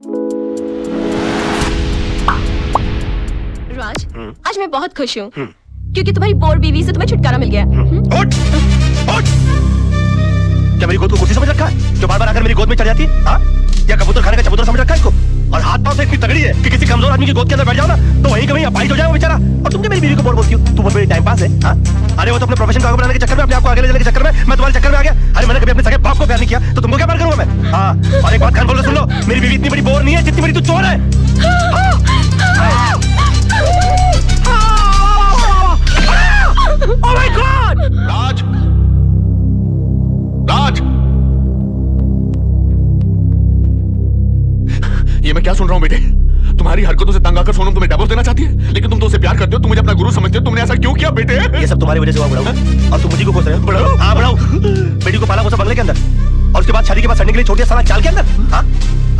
राज, आज मैं बहुत खुश हूँ क्योंकि तुम्हारी बोर बीवी से तुम्हें छुटकारा मिल गया। उठ! उठ! क्या मेरी गोद को कुर्सी समझ रखा है जो बार बार आकर मेरी गोद में चढ़ जाती है? हाँ? या कबूतर खाने का चबूतरा समझ रखा है इसको? और हाथ पांव से इतनी तगड़ी है कि किसी कमजोर आदमी की गोद के अंदर बैठ जाओ ना तो वहीं कहीं अपाहिज हो जाए वो बेचारा। और तुमने मेरी बीवी को बोर बोलती हो, तू बहुत मेरी टाइम पास है। हाँ? अरे वो तो अपने प्रोफेशन को आगे बढ़ाने के चक्कर में, अपने आप को आगे ले जाने के चक्कर में मैं तुम्हारे चक्कर में आ गया। अरे मैंने कभी अपने सगे बाप को प्यार नहीं किया तो तुमको क्या प्यार करूंगा मैं? हाँ, और एक बात कान खोल के सुन लो, मेरी बीवी इतनी बड़ी बोर नहीं है जितनी बड़ी तू चोर है। Oh my God! राज! राज! ये मैं क्या सुन रहा हूँ बेटे? तुम्हारी हरकतों से तंग आकर सोनम तुम्हें डिवोर्स देना चाहती है, लेकिन तुम तो उसे प्यार करते हो, तुम मुझे अपना गुरु समझते हो। तुमने ऐसा क्यों किया बेटे? ये सब तुम्हारी वजह से हुआ बुढ़ाऊ। और तुम मुझे को कोस रहे हो बुढ़ाऊ? हाँ बुढ़ाऊ, बेटी को पाला पोसा बंगले के अंदर और उसके बाद शादी के बाद सड़ने के लिए छोड़ दिया साला चाल के अंदर। हाँ?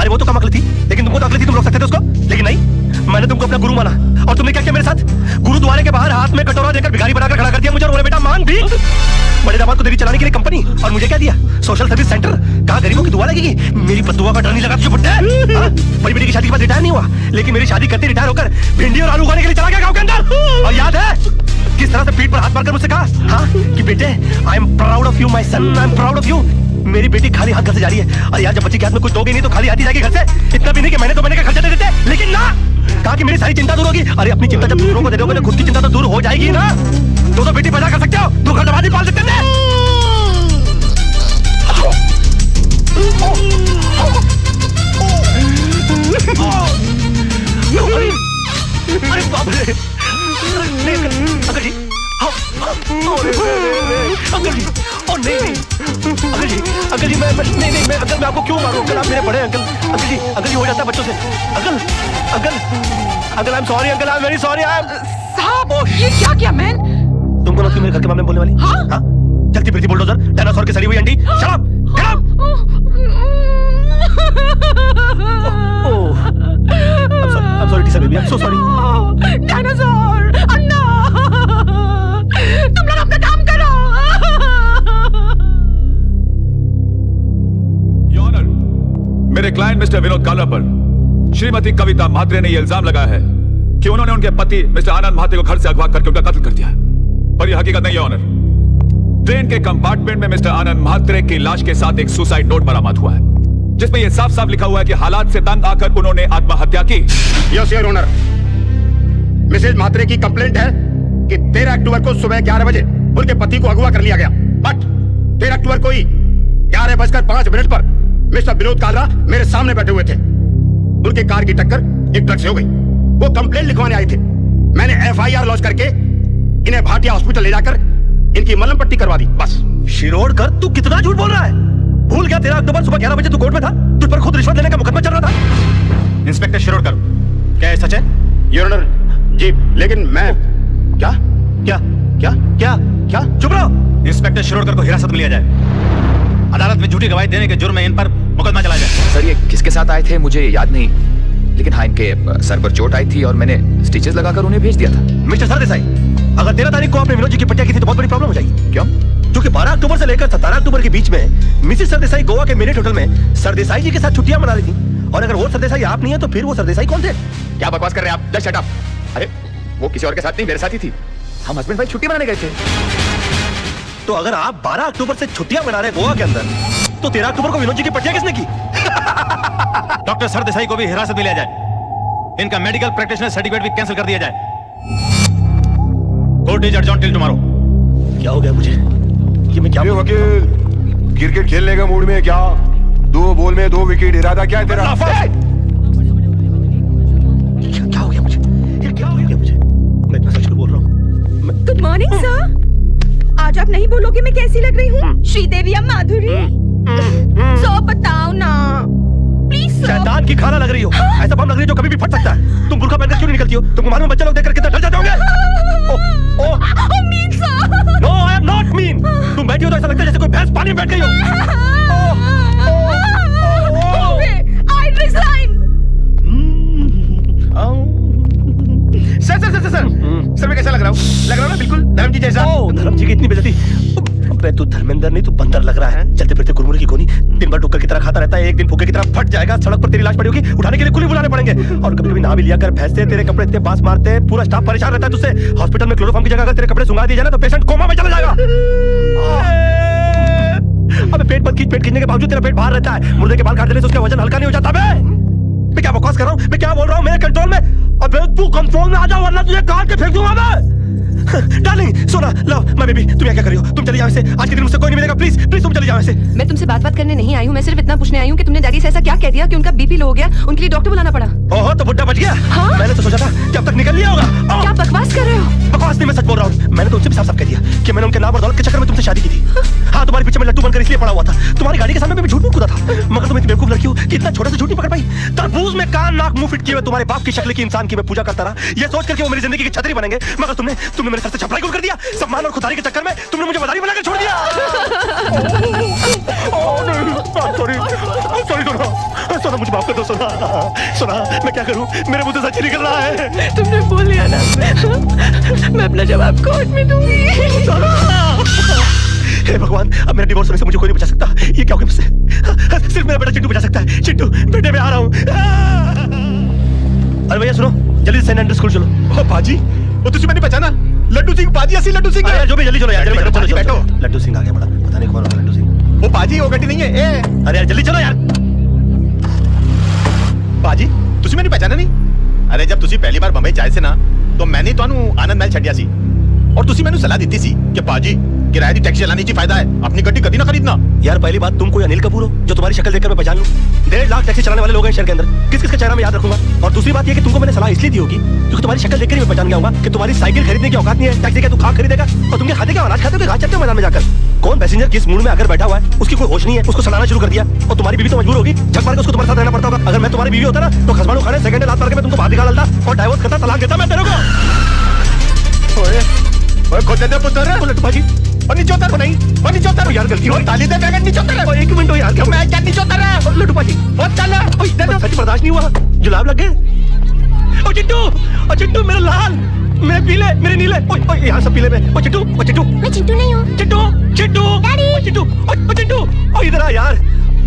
अरे वो तो कम अकल थी, लेकिन तुमको तो अकल थी, तुम रोक सकते थे उसको, लेकिन नहीं, मैंने तुमको अपना गुरु माना। और तुमने क्या किया मेरे साथ? गुरुद्वारे के बाहर हाथ में कटोरा देकर भिखारी बनाकर खड़ा कर दिया मुझे और बोले बेटा मांग भीख। बड़े दामाद को देवी चलाने के लिए कंपनी, और मुझे क्या दिया? Social service centre. कहाँ गरीबों की दुआ लगेगी? मेरी बददुआ का डर नहीं लगा तुझे बुड्ढे? बड़ी बेटी की शादी के बाद रिटायर नहीं हुआ, लेकिन मेरी शादी करते रिटायर होकर भिंडी और आलू उगाने के लिए चला गया गाँव के अंदर। और याद है किस तरह से पीठ पर हाथ मारकर मुझसे कहा, हाँ, कि बेटे I am proud of you my son, I am proud of you. मेरी बेटी खाली हाथ घर से जा रही है। और यार जब बच्चे के हाथ में कुछ दोगे नहीं तो खाली हाथ ही जाएगी घर से। इतना भी नहीं कि महीने 2 महीने का खर्चा दे देते, लेकिन ना, कहा कि मेरी सारी चिंता दूर होगी। अरे अपनी चिंता जब दूसरों को दे दोगे तो खुद की चिंता तो दूर हो जाएगी ना। तो बेटी पैदा कर सकते हो, तो घर दबादी पाल सकते हैं। अरे बाप रे, अंकल जी, अंकल जी, ओ नहीं, अंकल जी, मैं अंकल मैं आपको क्यों मारूं? अंकल आप मेरे बड़े अंकल जी हो जाता है बच्चों से। Uncle I am sorry, uncle I am very sorry. साहब, ये क्या किया मैन? तुमको ना मेरे घर के मामले में बोलने वाली? हाँ? चलती फिरती बुलडोजर, डायनासोर की सड़ी हुई अंडी। Shut up, get up. I'm sorry, Tisa baby, I'm so sorry. Dinosaur, Anna, तुम लोग अपना काम करो। Your Honor, मेरे क्लाइंट मिस्टर विनोद कालरा पर श्रीमती कविता म्हात्रे ने यह इल्जाम लगाया है कि उन्होंने उनके पति मिस्टर आनंद म्हात्रे को घर से अगवा करके उनका कत्ल कर दिया है, पर यह हकीकत नहीं है ऑनर। ट्रेन के कंपार्टमेंट में मिस्टर आनंद म्हात्रे की लाश के साथ एक सुसाइड नोट बरामद हुआ है, जिसमें यह साफ साफ लिखा हुआ है कि हालात से तंग आकर उन्होंने आत्महत्या की। Yes your honour, Mrs Mhatre की कंप्लेंट है कि 13 अक्टूबर को सुबह 11 बजे उनके पति को अगवा कर लिया गया, बट 13 अक्टूबर को ही 11:05 पर मिस्टर विनोद कालरा मेरे सामने बैठे हुए थे। उनके कार की टक्कर एक ट्रक से हो गई। वो कंप्लेंट लिखवाने आए थे। मैंने FIR लॉन्च करके इन्हें भाटिया हॉस्पिटल ले जाकर इनकी मलहम पट्टी करवा दी, बस। शिरोडकर, तू कितना झूठ बोल रहा है? भूल गया 13 अक्टूबर सुबह 11 बजे तू कोर्ट में था? तुझ पर खुद रिश्वत लेने का मुकदमा चल रहा था। इंस्पेक्टर शिरोडकर, क्या ये सच है? योर ऑनर जी, लेकिन मैं क्या क्या क्या क्या क्या चुप रहो। इंस्पेक्टर शिरोडकर को हिरासत में लिया जाए। अदालत में झूठी गवाही देने के जुर्म में इन पर मुकदमा चला जाए। सर ये किसके साथ आए थे मुझे याद नहीं, लेकिन हाँ इनके सर पर चोट आई थी और मैंने स्टिचेस लगाकर उन्हें भेज दिया था। मिस्टर सरदेसाई, अगर 13 तारीख को आपने विनोद जी की पट्टिया की थी तो बहुत बड़ी प्रॉब्लम हो जाएगी। क्यों? क्योंकि 12 अक्टूबर से लेकर 17 अक्टूबर के बीच में मिसेस सरदेसाई गोवा के मेरिट होटल में सरदेसाई जी के साथ छुट्टियां मना रही थी। और अगर वो सरदेसाई आप नहीं है तो फिर वो सरदेसाई कौन थे? क्या बकवास कर रहे हैं आप? Just shut up. अरे वो किसी और के साथ नहीं, मेरे साथ ही थी। हम हस्बैंड वाइफ छुट्टी मनाने गए थे। तो अगर आप 12 अक्टूबर से छुट्टियां मना रहे गोवा के अंदर, तो 13 अक्टूबर को विनोद जी की पट्टिया किसने की? डॉक्टर सरदेसाई को भी हिरासत में लिया जाए। इनका मेडिकल प्रैक्टिशनर सर्टिफिकेट भी कैंसिल कर दिया जाए। Court is adjourned till tomorrow. क्या हो गया मुझे? ये मैं क्या वकील क्रिकेट खेलने का मूड में क्या? 2 बॉल में 2 विकेट, इरादा क्या है तेरा? क्या हो गया मुझे? क्या हो गया मुझे? मैं इतना सच बोल रहा हूँ। Good morning sir. आज आप नहीं बोलोगे मैं कैसी लग रही हूँ? श्रीदेवी या माधुरी? सो बताओ ना प्लीज सर। शैतान की खाना लग रही हो। ऐसा बम लग रही है जो कभी भी फट सकता है। तुम बुर्का पहनकर क्यों नहीं निकलती हो? तुमको मालूम है बच्चे लोग देखकर कितना डर जाते होंगे। Mean sir. No I am not mean. तुम बैठी हो तो ऐसा लगता है जैसे कोई भैंस पानी में बैठ गई हो। I resign. सर मैं कैसा लग रहा हूँ? लग रहा हूँ ना बिल्कुल धर्म जी जैसा। धर्म जी की इतनी बेइज्जती। पे तू धर्मेंद्र नहीं, तू बंदर लग रहा है। चलते फिरते कुरमुरे की गोनी, दिन भर टुक्कर की तरह खाता रहता है, एक दिन फुगे की तरह फट जाएगा, सड़क पर तेरी लाश पड़ी होगी, उठाने के लिए कुली बुलाने पड़ेंगे। और कभी कभी ना भी लिया कर भैंसे, तेरे कपड़े इतने पास मारते हैं, पूरा स्टाफ परेशान रहता है तुझसे। हॉस्पिटल में क्लोरोफॉर्म की जगह अगर तेरे कपड़े सुंगा दिए जाए ना तो पेशेंट कोमा में चला जाएगा। अबे पेट मत खींच, पेट खींचने के बावजूद तेरा पेट बाहर रहता है। मुर्दे के बाल काट देने से उसका वजन हल्का नहीं हो जाता। मैं क्या बकवास कर रहा हूँ, मैं क्या बोल रहा हूँ, मेरे कंट्रोल में। अबे तू कंट्रोल में आ जा वरना तुझे काट के फेंक दूंगा मैं। डार्लिंग सोना लव माय बेबी, तुम यहाँ क्या कर रही हो? तुम चली जाओ ऐसे, आज के दिन मुझसे कोई नहीं मिलेगा, प्लीज प्लीज तुम चली जाओ ऐसे। मैं तुमसे बात करने नहीं आई हूँ, मैं सिर्फ इतना पूछने आई हूँ कि तुमने डैडी से ऐसा क्या कह दिया कि उनका बीपी लो हो गया, उनके लिए डॉक्टर बुलाना पड़ा। ओहो तो बुड्ढा बच गया। हाँ? मैंने तो सोचा था कि अब तक निकल लिया होगा। क्या बकवास कर रहे हो? बकवास नहीं, मैं सच बोल रहा हूँ। मैंने तो उनसे भी साफ साफ कह दिया कि मैंने उनके नाम और दौलत के चक्कर में तुमसे शादी की थी। हाँ, तुम्हारे पीछे में लड्डू बनकर इसलिए पड़ा हुआ था, तुम्हारी गाड़ी के सामने मैं झूठ मूठ कूदा था, मगर तुम इतनी बेवकूफ लड़की हो कि इतना छोटा सा झूठ नहीं पकड़ पाई। तरबूज में कान नाक मुंह फिट किए हुए तुम्हारे बाप की शक्ल की इंसान की मैं पूजा करता रहा, ये सोच कर कि वो मेरी जिंदगी की छतरी बनेंगे, मगर तुमने मेरे सर से छपराई कर दिया। सम्मान और खुदारी के चक्कर में तुमने मुझे मदारी बनाकर छोड़ दिया। सॉरी सोना, मुझे माफ कर दो सोना, मैं क्या करूं, मेरे मुंह से सच निकल रहा है। तुमने बोल लिया ना, मैं अपना जवाब कोर्ट में दूंगी। हे भगवान, अब मेरा डिवोर्स होने से मुझे कोई नहीं बचा सकता। ये क्या हो गया मुझसे? सिर्फ मेरा बेटा चिंटू बचा सकता है। चिंटू बेटे, मैं आ रहा हूँ। अरे भैया सुनो, जल्दी से सेंट एंड्रूज स्कूल चलो। ओ पाजी, वो तुझे मैंने पहचाना, लड्डू सिंह पाजी, असली लड्डू सिंह। अरे जो भी, जल्दी चलो यार, जल्दी पाजी, बैठो। लड्डू सिंह आ गया बड़ा, पता नहीं कौन होगा लड्डू सिंह। वो पाजी वो गड्डी नहीं है ए। अरे यार जल्दी चलो यार। पाजी तुझे मैंने पहचाना नहीं? अरे जब तुझे पहली बार बंबई जाए से ना तो मैंने ਤੁਹਾਨੂੰ आनंद महल छड्या सी और तुझे मैंने सलाह दी सी कि पाजी किराए दी टैक्सी चलाने ची फायदा है, अपनी गड्डी कभी ना खरीदना। यार पहली बात, तुम कोई अनिल कपूर हो जो तुम्हारी शक्ल देखकर मैं पहचान लूं? 1.5 लाख टैक्सी चलाने वाले लोग हैं शहर के अंदर, किस किस का चेहरा मैं याद रखूंगा? और दूसरी बात ये कि तुमको मैंने सलाह इसलिए दी होगी क्योंकि तुम्हारी शक्ल देखकर ही मैं पहचान गया हूं कि तुम्हारी साइकिल खरीदने की औकात नहीं है। टैक्सी का तू खाक खरीदेगा और तुम खाते क्या, अनाज खाते हो, घास चलते हो मैदान में जाकर। कौन पैसेंजर किस मूड में आकर बैठा हुआ है उसकी कोई होश नहीं है, उसको सलाना शुरू कर दिया। और तुम्हारी बीवी तो मजबूर होगी, झक मार के उसको तुम्हारे साथ रहना पड़ता होगा। अगर मैं तुम्हारी बीवी होता ना तो खसमानो खाने सेकंड लात मार के मैं तुमको बाहर निकाल डालता और डाइवोर्स करता, तलाक देता मैं तेरे को। ओए खोते दे पुत्र, लड्डू भाजी और नीचे उतर नहीं, और नीचे उतर यार, गलती हो ताली दे बैगन नीचे उतर। एक मिनट यार, क्या मैं क्या नीचे उतर रहा है? लड्डू भाजी और चल सच बर्दाश्त नहीं हुआ, जुलाब लग गए। ओ चिट्टू मेरा लाल, मेरे पीले, मेरे नीले, ओ यहाँ सब पीले में। ओ चिट्टू मैं चिंटू नहीं हूँ। चिट्टू डैडी। चिट्टू ओ इधर आ यार।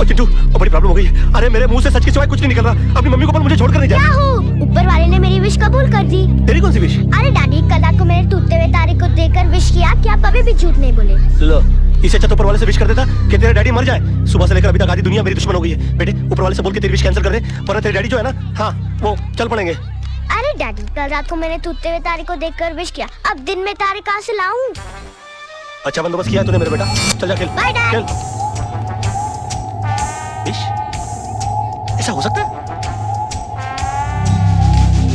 ओ चिट्टू, ओ बड़ी प्रॉब्लम हो गई है। अरे मेरे मुंह से सच के सिवाय कुछ नहीं निकल रहा। अपनी मम्मी को बोल मुझे छोड़कर नहीं जा। क्या हो? ऊपर वाले ने मेरी विश कबूल कर दी। तेरी कौन सी विश? अरे डैडी, कल रात को मैंने टूटते हुए तारे को देखकर विश किया कि आप कभी भी झूठ नहीं बोले। लो, इसे अच्छा तो ऊपर वाले से विश कर देता कि तेरे डैडी मर जाए। सुबह से लेकर अभी तक आधी दुनिया मेरी दुश्मन हो गई है। बेटे ऊपर वाले से बोल के तेरी विश कैंसिल कर दे, वरना तेरे डैडी जो है ना, हाँ वो चल पड़ेंगे। अरे डैडी, कल रात को मैंने टूटते हुए तारे को देखकर विश किया, अब दिन में तारे कहाँ से लाऊं? अच्छा बंदोबस्त किया है तूने मेरे बेटा, चल जा खेल। Bye dad. खेल। विश? ऐसा हो सकता है?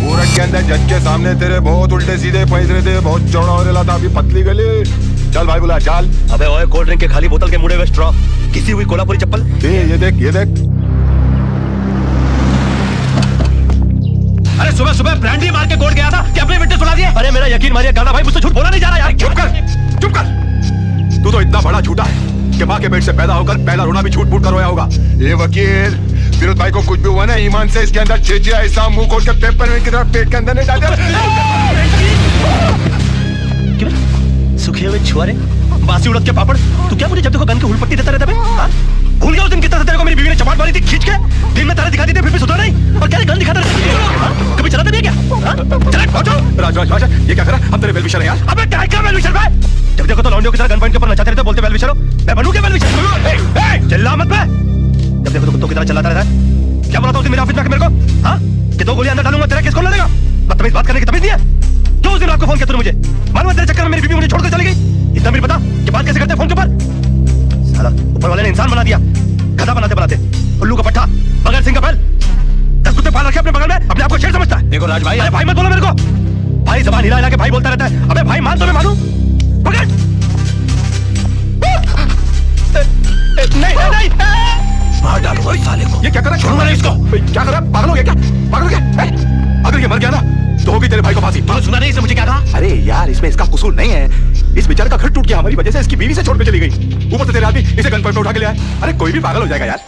कोर्ट के अंदर जज के सामने तेरे बहुत उल्टे सीधे पैसे थे, बहुत चौड़ा हो रहा था, अभी पतली गली। चल भाई बुला चल। अबे ओए, कोल्ड ड्रिंक के खाली बोतल के मुड़े हुए स्ट्रॉ, किसी हुई कोल्हापुरी चप्पल। ये देख। अरे सुबह सुबह ब्रांडी मार के कोर्ट गया था कि अपने विटनेस सुना दिए। अरे मेरा यकीन मारिए गाना भाई, मुझसे झूठ बोला नहीं जा रहा यार। चुप कर। तू तो इतना बड़ा झूठा है कि माँ के पेट से पैदा होकर पहला रोना भी झूठ मूठ कर रोया होगा। ये वकील विनोद भाई को कुछ भी हुआ ना, ईमान से इसके अंदर चेचिया ऐसा मुंह खोल के पेपर में की तरफ पेट के अंदर नहीं डाल दिया। सूखे हुए छुआरे, बासी उड़द के पापड़, तू क्या मुझे जब देखो गन की हुलपट्टी देता रहता है? हाँ? भूल गया उस दिन कितना तेरे को मेरी बीवी ने चपाट मारी थी खींच के, दिन में तारे दिखाती थी फिर भी सुधरा नहीं, और क्या गन दिखाता रहता? कभी चलाते नहीं क्या? राज ये क्या करा? हम तेरे वेल विशर हैं यार। अबे क्या वेल विशर भाई? जब देखो तो लौंडियों के साथ गन पॉइंट के ऊपर नचाते रहते, बोलते वेल विशर हो। मैं बनूं क्या वेल विशर? चिल्ला मत बे। जब देखो तो कुत्तों की तरह चलाता रहता है। क्या बोला था उस दिन मेरे ऑफिस में मेरे को? हाँ कि 2 गोलियां अंदर डालूंगा, तेरा केस कौन लड़ेगा? बदतमीज बात करने की तमीज नहीं है? क्यों उस दिन आपको फोन किया तूने मुझे? मालूम तेरे चक्कर में मेरी बीवी मुझे छोड़कर चली गई। इतना मेरे पता कि बात कैसे करते फोन के ऊपर? साला ऊपर वाले ने इंसान बना दिया, गधा बनाते उल्लू का पट्टा, बगैर सिंह का बैल। 10 कुत्ते पाल रखे अपने बगल में, अपने आप को शेर समझता है। देखो राज भाई, अरे भाई मत बोलो मेरे को। भाई जबान हिला हिला के भाई बोलता रहता है। अबे भाई मान तो मैं मानूं, पकड़। नहीं मार डालूंगा इस साले को। ये क्या कर रहा है? छोड़ूंगा नहीं इसको। क्या कर रहा है? पागल हो गया? अगर ये मर गया ना तो होगी तेरे भाई को फांसी। तूने सुना नहीं इसने मुझे क्या कहा? अरे यार, इसमें इसका कसूर नहीं है। इस बेचारे का घर टूट गया हमारी वजह से, इसकी बीवी से छोड़ के चली गई। ऊपर से तेरे आदमी इसे गन पॉइंट पे उठा के ले आए। अरे कोई भी पागल हो जाएगा यार।